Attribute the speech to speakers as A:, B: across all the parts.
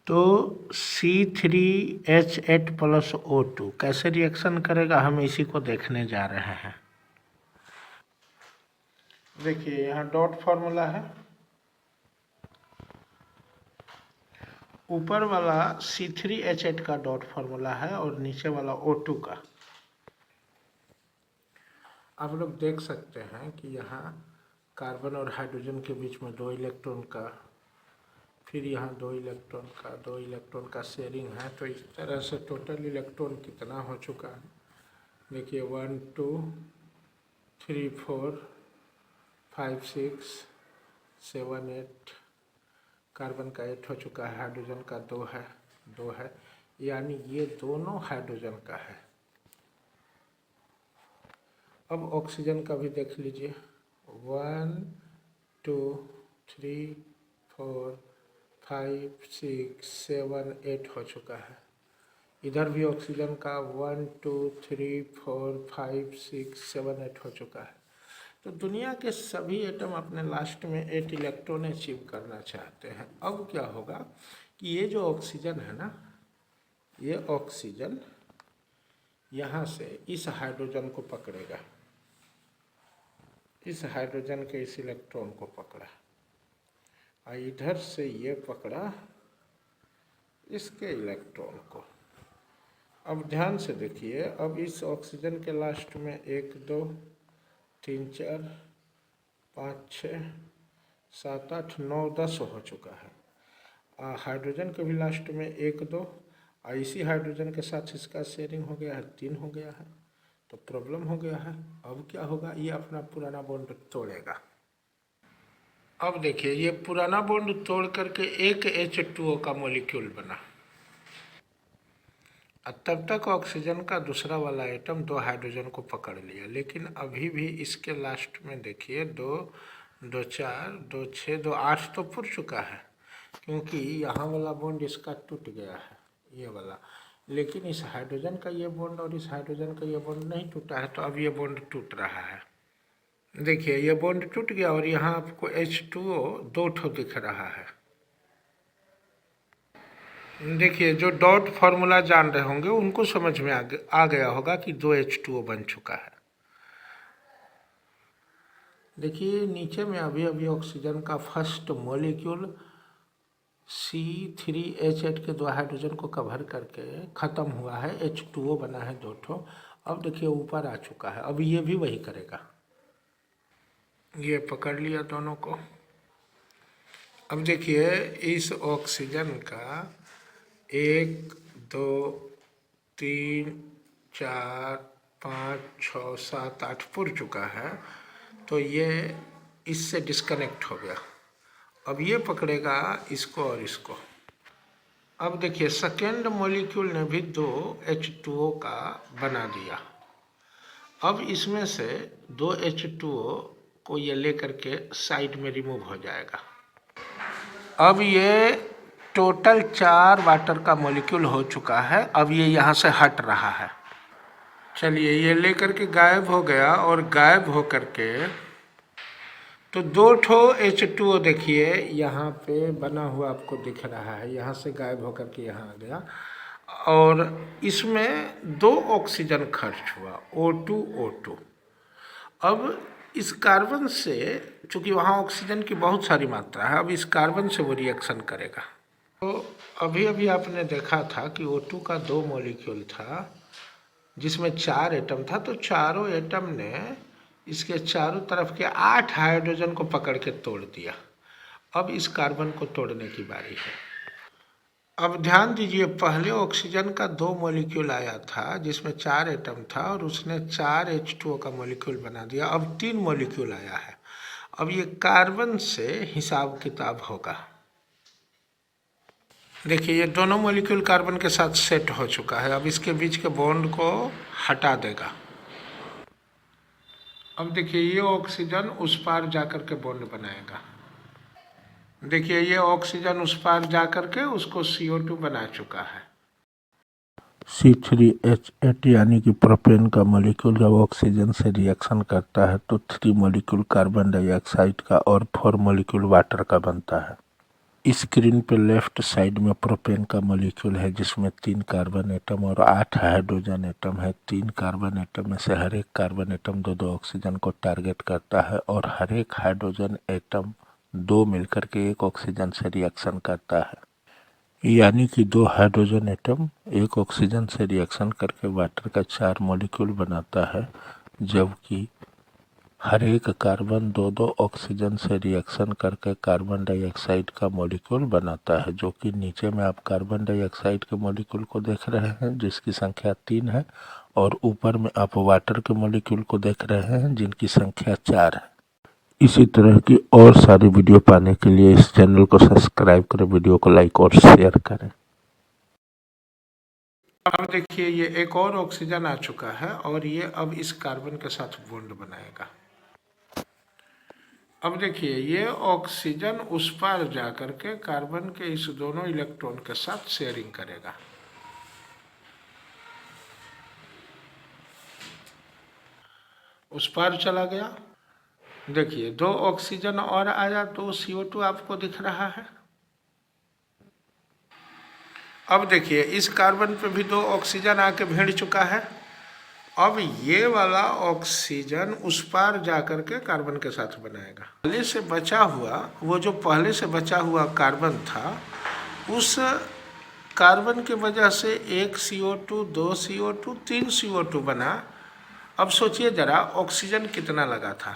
A: तो C3H8 plus O2 कैसे reaction करेगा, हम इसी को देखने जा रहे हैं। देखिए यहाँ डॉट फॉर्मूला है, ऊपर वाला C3H8 का डॉट फॉर्मूला है और नीचे वाला O2 का। आप लोग देख सकते हैं कि यहाँ कार्बन और हाइड्रोजन के बीच में 2 इलेक्ट्रॉन का, फिर यहाँ 2 इलेक्ट्रॉन का शेयरिंग है। तो इस तरह से टोटल इलेक्ट्रॉन कितना हो चुका है, देखिए 1 2 3 4 5 6 7 8, कार्बन का 8 हो चुका है, हाइड्रोजन का 2 है, यानी ये दोनों हाइड्रोजन का है। अब ऑक्सीजन का भी देख लीजिए, 1 2 3 4 5 6 7 8 हो चुका है। इधर भी ऑक्सीजन का 1 2 3 4 5 6 7 8 हो चुका है। तो दुनिया के सभी एटम अपने लास्ट में 8 इलेक्ट्रॉन अचीव करना चाहते हैं। अब क्या होगा कि ये जो ऑक्सीजन है ना, ये ऑक्सीजन यहाँ से इस हाइड्रोजन को पकड़ेगा, इस हाइड्रोजन के इस इलेक्ट्रॉन को पकड़ा, और इधर से ये पकड़ा इसके इलेक्ट्रॉन को। अब ध्यान से देखिए, अब इस ऑक्सीजन के लास्ट में 1 2 3 4 5 6 7 8 9 10 हो चुका है। हाइड्रोजन के भी लास्ट में 1 2, और इसी हाइड्रोजन के साथ इसका शेयरिंग हो गया है, 3 हो गया है, तो प्रॉब्लम हो गया है। अब क्या होगा, ये अपना पुराना बॉन्ड तोड़ेगा। अब देखिए ये पुराना बॉन्ड तोड़ करके एक H2O का मॉलिक्यूल बना, तब तक ऑक्सीजन का दूसरा वाला एटम 2 हाइड्रोजन को पकड़ लिया, लेकिन अभी भी इसके लास्ट में देखिए 2 2 4 2 6 2 8 तो पुर चुका है, क्योंकि यहाँ वाला बॉन्ड इसका टूट गया है, ये वाला। लेकिन इस हाइड्रोजन का ये बॉन्ड और इस हाइड्रोजन का ये बॉन्ड नहीं टूटा है, तो अब ये बॉन्ड टूट रहा है। देखिए ये बॉन्ड टूट गया और यहाँ आपको H2O 2 ठो दिख रहा है। देखिए जो डॉट फार्मूला जान रहे होंगे उनको समझ में आ गया होगा कि 2 H2O बन चुका है। देखिए नीचे में अभी ऑक्सीजन का फर्स्ट मॉलिक्यूल C3H8 के 2 हाइड्रोजन को कवर करके ख़त्म हुआ है, H2O बना है 2 ठो। अब देखिए ऊपर आ चुका है, अब ये भी वही करेगा, ये पकड़ लिया दोनों को। अब देखिए इस ऑक्सीजन का 1 2 3 4 5 6 7 8 पुर चुका है, तो ये इससे डिस्कनेक्ट हो गया। अब ये पकड़ेगा इसको और इसको। अब देखिए सेकेंड मॉलिक्यूल ने भी 2 H2O का बना दिया। अब इसमें से 2 H2O को ये लेकर के साइड में रिमूव हो जाएगा। अब ये टोटल 4 वाटर का मॉलिक्यूल हो चुका है। अब ये यहाँ से हट रहा है। चलिए ये लेकर के गायब हो गया, और गायब हो करके तो 2 ठो H2O देखिए यहाँ पे बना हुआ आपको दिख रहा है, यहाँ से गायब होकर के यहाँ आ गया, और इसमें 2 ऑक्सीजन खर्च हुआ, O2 O2। अब इस कार्बन से, चूँकि वहाँ ऑक्सीजन की बहुत सारी मात्रा है, अब इस कार्बन से वो रिएक्शन करेगा। तो अभी आपने देखा था कि O2 का 2 मॉलिक्यूल था जिसमें 4 एटम था, तो चारों एटम ने इसके चारों तरफ के 8 हाइड्रोजन को पकड़ के तोड़ दिया। अब इस कार्बन को तोड़ने की बारी है। अब ध्यान दीजिए, पहले ऑक्सीजन का 2 मॉलिक्यूल आया था जिसमें 4 एटम था, और उसने 4 H2O का मॉलिक्यूल बना दिया। अब 3 मॉलिक्यूल आया है। अब ये कार्बन से हिसाब किताब होगा। देखिए ये दोनों मॉलिक्यूल कार्बन के साथ सेट हो चुका है। अब इसके बीच के बॉन्ड को हटा देगा। अब देखिए ये ऑक्सीजन उस पार जाकर के बॉन्ड बनाएगा। देखिए ये ऑक्सीजन उस पार जाकर के उसको CO2 बना चुका है। C3H8 यानी कि प्रोपेन का मॉलिक्यूल जब ऑक्सीजन से रिएक्शन करता है तो 3 मॉलिक्यूल कार्बन डाइऑक्साइड का और 4 मॉलिक्यूल वाटर का बनता है। स्क्रीन पे लेफ्ट साइड में प्रोपेन का मॉलिक्यूल है जिसमें 3 कार्बन एटम और 8 हाइड्रोजन एटम है। 3 कार्बन एटम में से हर एक कार्बन एटम 2-2 ऑक्सीजन को टारगेट करता है और हर एक हाइड्रोजन एटम 2 मिलकर के 1 ऑक्सीजन से रिएक्शन करता है। यानी कि 2 हाइड्रोजन एटम 1 ऑक्सीजन से रिएक्शन करके वाटर का 4 मॉलिक्यूल बनाता है, जबकि हर एक कार्बन 2-2 ऑक्सीजन से रिएक्शन करके कार्बन डाइऑक्साइड का मॉलिक्यूल बनाता है, जो कि नीचे में आप कार्बन डाइऑक्साइड के मॉलिक्यूल को देख रहे हैं जिसकी संख्या 3 है, और ऊपर में आप वाटर के मॉलिक्यूल को देख रहे हैं जिनकी संख्या 4 है। इसी तरह की और सारी वीडियो पाने के लिए इस चैनल को सब्सक्राइब करें, वीडियो को लाइक और शेयर करें। अब देखिए ये एक और ऑक्सीजन आ चुका है और ये अब इस कार्बन के साथ बॉन्ड बनाएगा। अब देखिए ये ऑक्सीजन उस पार जा करके कार्बन के इस दोनों इलेक्ट्रॉन के साथ शेयरिंग करेगा। उस पार चला गया। देखिए 2 ऑक्सीजन और आया, 2 CO2 आपको दिख रहा है। अब देखिए इस कार्बन पे भी 2 ऑक्सीजन आके भिड़ चुका है। अब ये वाला ऑक्सीजन उस पार जाकर के कार्बन के साथ बनाएगा। पहले से बचा हुआ जो पहले से बचा हुआ कार्बन था, उस कार्बन की वजह से 1 CO2, 2 CO2, 3 CO2 बना। अब सोचिए जरा ऑक्सीजन कितना लगा था।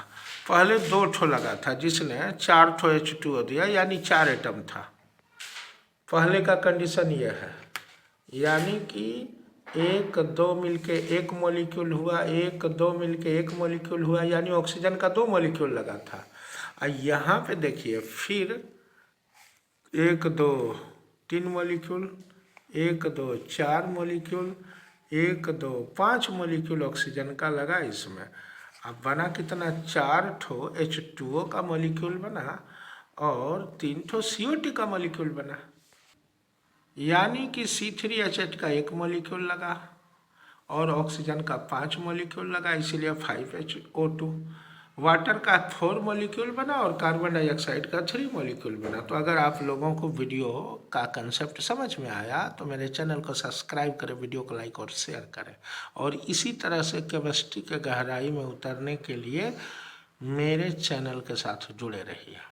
A: पहले 2 ठो लगा था जिसने 4 ठो H2O दिया, यानी 4 एटम था। पहले का कंडीशन ये है, यानी कि 1 2 मिलके 1 मॉलिक्यूल हुआ, 1 2 मिलके 1 मॉलिक्यूल हुआ, यानी ऑक्सीजन का 2 मॉलिक्यूल लगा था। और यहाँ पे देखिए फिर 1 2 3 मॉलिक्यूल, 1 2 4 मॉलिक्यूल, 1 2 5 मॉलिक्यूल ऑक्सीजन का लगा इसमें। अब बना कितना, 4 ठो H2O का मॉलिक्यूल बना और 3 ठो CO2 का मॉलिक्यूल बना, यानी कि C3H8 का 1 मॉलिक्यूल लगा और ऑक्सीजन का 5 मॉलिक्यूल लगा, इसीलिए 5HO2। वाटर का 4 मॉलिक्यूल बना और कार्बन डाइऑक्साइड का 3 मॉलिक्यूल बना। तो अगर आप लोगों को वीडियो का कंसेप्ट समझ में आया तो मेरे चैनल को सब्सक्राइब करें, वीडियो को लाइक और शेयर करें, और इसी तरह से केमिस्ट्री के गहराई में उतरने के लिए मेरे चैनल के साथ जुड़े रहिए।